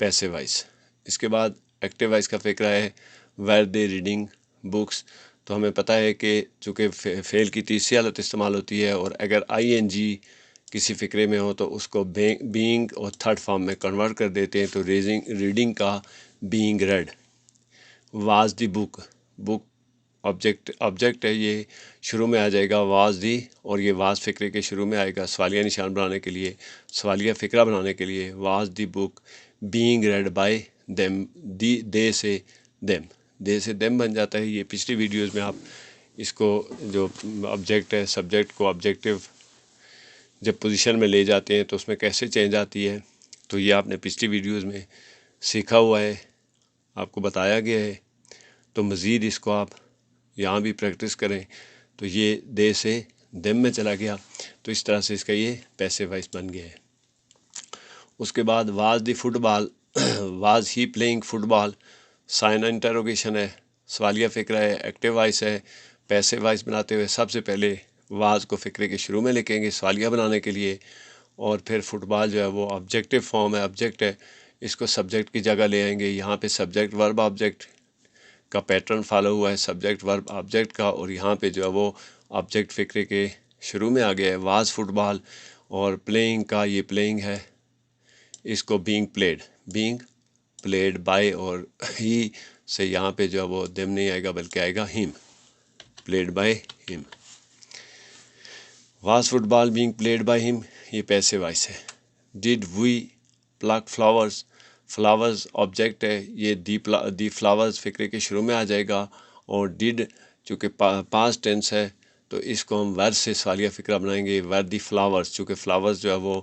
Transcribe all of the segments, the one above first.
Passive voice. اس کے بعد active voice کا فقرہ ہے ویر دے ریڈنگ بکس. تو ہمیں پتہ ہے کہ چونکہ فعل کی تیسری حالت استعمال ہوتی ہے، اور اگر آئی این جی کسی فقرے میں ہو تو اس کو بینگ اور تھرڈ فارم میں کنورٹ کر دیتے ہیں. تو ریڈنگ کا being read. Was the book. Book object ہے، یہ شروع میں آ جائے گا واز دی، اور یہ واز فقرے کے شروع میں آئے گا سوالیہ نشان بنانے کے لیے، سوالیہ فقرہ بنانے کے لیے. Was the book being read by them. They سے دیم. دے سے دیم بن جاتا ہے. یہ پچھلی ویڈیوز میں آپ اس کو جو آبجیکٹ ہے، سبجیکٹ کو آبجیکٹیو جب پوزیشن میں لے جاتے ہیں تو اس میں کیسے چینج آتی ہے، تو یہ آپ نے پچھلی ویڈیوز میں سیکھا ہوا ہے، آپ کو بتایا گیا ہے. تو مزید اس کو آپ یہاں بھی پریکٹس کریں. تو یہ دے سے دم میں چلا گیا، تو اس طرح سے اس کا یہ پیسو وائس بن گیا ہے. اس کے بعد was the football. Was he playing football. Sign interrogation ہے، سوالیہ فقرہ ہے، ایکٹیو وائس ہے. پیسو وائس بناتے ہوئے سب سے پہلے واز کو فقرے کے شروع میں لکھیں گے سوالیہ بنانے کے لیے، اور پھر فٹ بال جو ہے وہ آبجیکٹیو فارم ہے، آبجیکٹ ہے، اس کو سبجیکٹ کی جگہ لے آئیں گے. یہاں پہ سبجیکٹ ورب آبجیکٹ کا پیٹرن فالو ہوا ہے، سبجیکٹ ورب آبجیکٹ کا، اور یہاں پہ جو ہے وہ آبجیکٹ فقرے کے شروع میں آ گیا ہے واز فٹ بال. اور پلینگ کا یہ پلینگ ہے، اس کو بینگ پلیڈ بائی، اور ہی سے یہاں پہ جو ہے وہ دم نہیں آئے گا بلکہ آئے گا ہم، پلیڈ بائی ہم. Was football being played by ہم، یہ پیسو وائس ہے. Did we pluck flowers. Flowers object ہے، یہ دی فلاورز فقرے کے شروع میں آ جائے گا. اور ڈیڈ چونکہ پاسٹ ٹینس ہے تو اس کو ہم ور سے سوالیہ فقرہ بنائیں گے. ور دی فلاورز، چونکہ فلاورز جو ہے وہ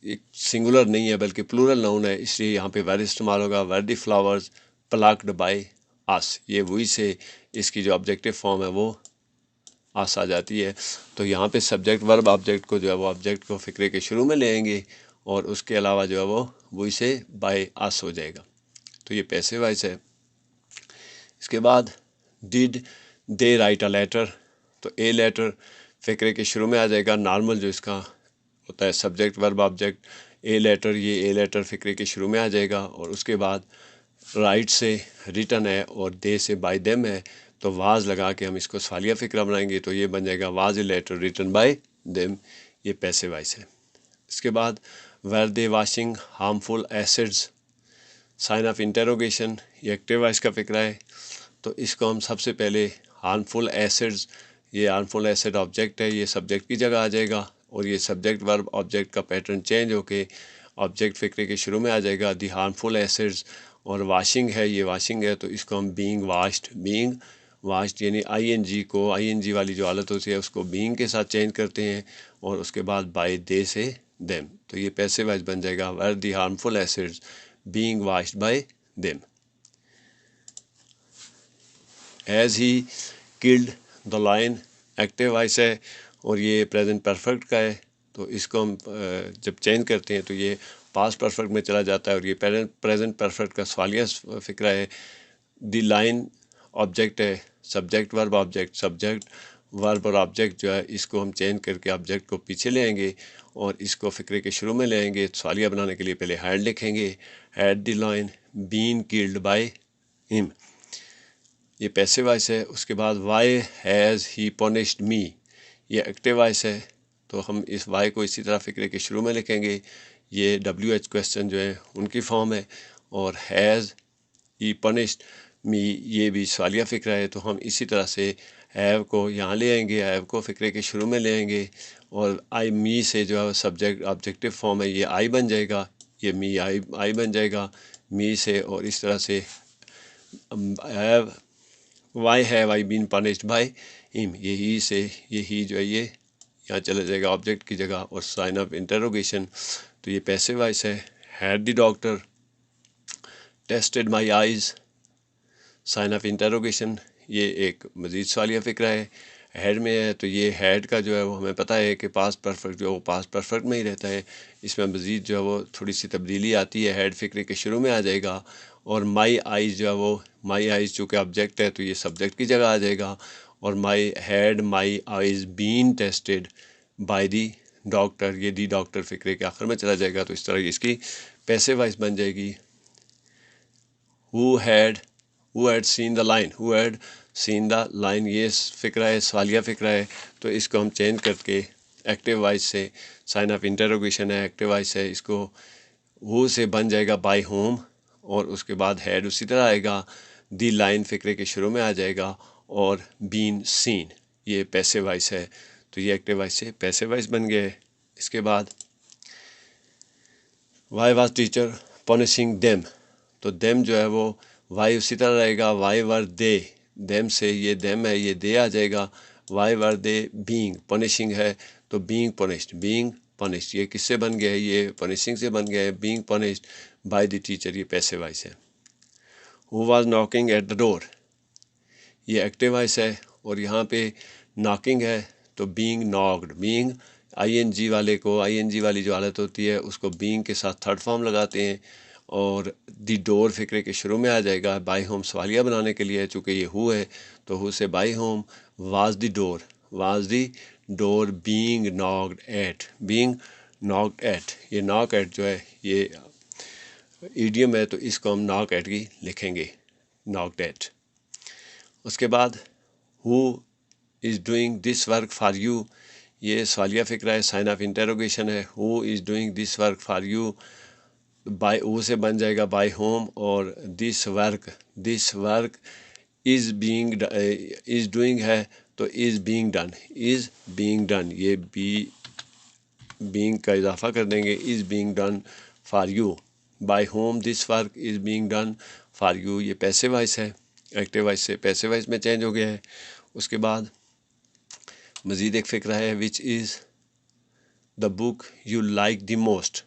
ایک سنگولر نہیں ہے بلکہ پلورل ناؤن ہے، اس لیے یہاں پہ ور استعمال ہوگا. ور دی فلاورز پلکڈ بائی اس. یہ وہی سے اس کی جو آبجیکٹیو فارم ہے وہ آس آ جاتی ہے. تو یہاں پہ سبجیکٹ ورب آبجیکٹ کو جو ہے وہ آبجیکٹ کو فقرے کے شروع میں لے آئیں گے، اور اس کے علاوہ جو ہے وہ وہی سے بائی آس ہو جائے گا. تو یہ پیسو وائس ہے. اس کے بعد did they write a letter. تو اے لیٹر فقرے کے شروع میں آ جائے گا، نارمل جو اس کا ہوتا ہے سبجیکٹ ورب آبجیکٹ اے لیٹر. یہ اے لیٹر فقرے کے شروع میں آ جائے گا. اور اس کے بعد رائٹ سے ریٹن ہے، اور دے سے بائی دیم ہے. تو واز لگا کے ہم اس کو سوالیہ فقرہ بنائیں گے، تو یہ بن جائے گا was a letter written by them. یہ پیسو وائس ہے. اس کے بعد were they washing harmful acids. Sign of interrogation, یہ ایکٹیو وائس کا فقرہ ہے. تو اس کو ہم سب سے پہلے ہارمفل ایسڈز، یہ ہارمفل ایسڈ آبجیکٹ ہے، یہ سبجیکٹ کی جگہ آ جائے گا. اور یہ سبجیکٹ ورب آبجیکٹ کا پیٹرن چینج ہو کے آبجیکٹ فقرے کے شروع میں آ جائے گا دی ہارمفل ایسڈز. اور واشنگ ہے، یہ واشنگ ہے، تو اس کو ہم بینگ واشڈ یعنی آئی این جی کو، آئی این جی والی جو حالت ہوتی ہے اس کو بینگ کے ساتھ چینج کرتے ہیں، اور اس کے بعد بائی دے سے دیم. تو یہ پیسو وائس بن جائے گا were the harmful acids being washed by them. As he killed the lion active voice ہے، اور یہ پریزنٹ پرفیکٹ کا ہے. تو اس کو ہم جب چینج کرتے ہیں تو یہ پاسٹ پرفیکٹ میں چلا جاتا ہے، اور یہ پریزنٹ پرفیکٹ کا سوالیہ فقرہ ہے. دی لائن آبجیکٹ ہے، سبجیکٹ ورب اور آبجیکٹ جو ہے اس کو ہم چینج کر کے آبجیکٹ کو پیچھے لے آئیں گے، اور اس کو فقرے کے شروع میں لے آئیں گے. سوالیہ بنانے کے لیے پہلے ہیڈ لکھیں گے، head the line been killed by ہم، یہ پیسو وائس ہے. اس کے بعد وائی ہیز ہی پنشڈ می، یہ ایکٹیو وائس ہے. تو ہم اس وائی کو اسی طرح فقرے کے شروع میں لکھیں گے. یہ ڈبلیو ایچ کویسچن جو ہے ان کی فارم ہے. اور ہیز ہی پنشڈ می یہ بھی سوالیہ فقرہ ہے. تو ہم اسی طرح سے ہیو کو یہاں لے آئیں گے، ہیو کو فقرے کے شروع میں لے آئیں گے. اور آئی می سے جو ہے سبجیکٹ آبجیکٹیو فارم ہے، یہ آئی بن جائے گا، یہ می آئی بن جائے گا می سے. اور اس طرح سے have why have I been punished by ہم، یہی سے یہی جو ہے یہ یہاں چلا جائے گا آبجیکٹ کی جگہ. اور سائن آف انٹروگیشن، تو یہ پیسو وائس ہے. Had the doctor tested my eyes. Sign of interrogation, یہ ایک مزید سوالیہ فقرہ ہے. ہیڈ میں ہے، تو یہ ہیڈ کا جو ہے وہ ہمیں پتہ ہے کہ پاسٹ پرفیکٹ جو ہے وہ پاسٹ پرفیکٹ میں ہی رہتا ہے. اس میں مزید جو ہے وہ تھوڑی سی تبدیلی آتی ہے. ہیڈ فقرے کے شروع میں آ جائے گا. اور مائی آئیز جو ہے وہ مائی آئیز چونکہ آبجیکٹ ہے تو یہ سبجیکٹ کی جگہ آ جائے گا. اور my eyes been tested by the doctor, یہ دی ڈاکٹر فقرے کے آخر میں چلا جائے گا. تو اس طرح اس کی پیسو وائس بن جائے گی who had seen the line, who had seen the line. یہ فقرہ ہے، سوالیہ فقرہ ہے، تو اس کو ہم چینج کر کے ایکٹیو وائس سے، سائن آف انٹروگیشن ہے، ایکٹیو وائس ہے، اس کو who سے بن جائے گا بائی ہوم، اور اس کے بعد ہیڈ اسی طرح آئے گا، دی لائن فقرے کے شروع میں آ جائے گا، اور بین سین یہ پیسو وائس ہے، تو یہ ایکٹیو وائس سے پیسو وائس بن گئے۔ اس کے بعد Y was teacher punishing them, تو دیم جو ہے وہ وائی اسی طرح رہے گا، وائی ور دے، دیم سے یہ دیم ہے، یہ دے آ جائے گا، why were they being, punishing ہے تو بینگ پنشڈ، یہ کس سے بن گیا ہے؟ یہ پنشنگ سے بن گیا ہے، being punished by the teacher, یہ پیسو وائس ہے۔ Who was knocking at the door, یہ ایکٹیو وائس ہے، اور یہاں پہ ناکنگ ہے تو being knocked, being I N G والے کو، آئی این جی والی جو حالت ہوتی ہے اس کو بینگ کے ساتھ تھرڈ فارم لگاتے ہیں، اور دی ڈور فقرے کے شروع میں آ جائے گا، بائی ہوم سوالیہ بنانے کے لیے، چونکہ یہ ہو ہے تو ہو سے by whom, was the door being knocked at, یہ ناک ایٹ جو ہے یہ ایڈیم ہے، تو اس کو ہم ناک ایٹ کی لکھیں گے، ناکڈ ایٹ۔ اس کے بعد who is doing this work for you, یہ سوالیہ فقرہ ہے، سائن آف انٹروگیشن ہے، who is doing this work for you, by او سے بن جائے گا بائی ہوم، اور دس ورک از ڈوئنگ ہے تو از بینگ ڈن، یہ بینگ کا اضافہ کر دیں گے، is being done for you, by whom this work is being done for you, یہ پیسو وائس ہے، ایکٹیو وائس سے پیسو وائس میں چینج ہو گیا ہے۔ اس کے بعد مزید ایک فقرہ ہے، وچ از دا book you like the most,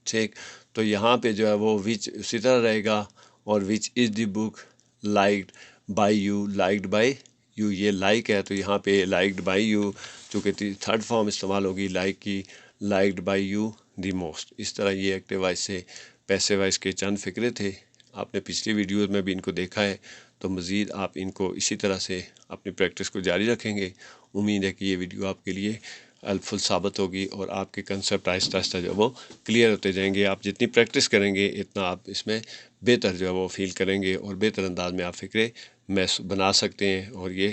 ٹھیک، تو یہاں پہ جو ہے وہ وچ اسی طرح رہے گا، اور which is the book liked by you, یہ لائک ہے تو یہاں پہ لائکڈ بائی یو، چونکہ تھرڈ فارم استعمال ہوگی لائک کی، liked by you the most. اس طرح یہ ایکٹیو وائس سے پیسو وائس کے چند فقرے تھے، آپ نے پچھلی ویڈیوز میں بھی ان کو دیکھا ہے، تو مزید آپ ان کو اسی طرح سے اپنی پریکٹس کو جاری رکھیں گے۔ امید ہے کہ یہ ویڈیو آپ کے لیے ہیلپفل ثابت ہوگی، اور آپ کے کنسیپٹ آہستہ آہستہ جو وہ کلیئر ہوتے جائیں گے۔ آپ جتنی پریکٹس کریں گے اتنا آپ اس میں بہتر جو ہے وہ فیل کریں گے، اور بہتر انداز میں آپ فقرے بنا سکتے ہیں، اور یہ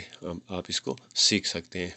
آپ اس کو سیکھ سکتے ہیں۔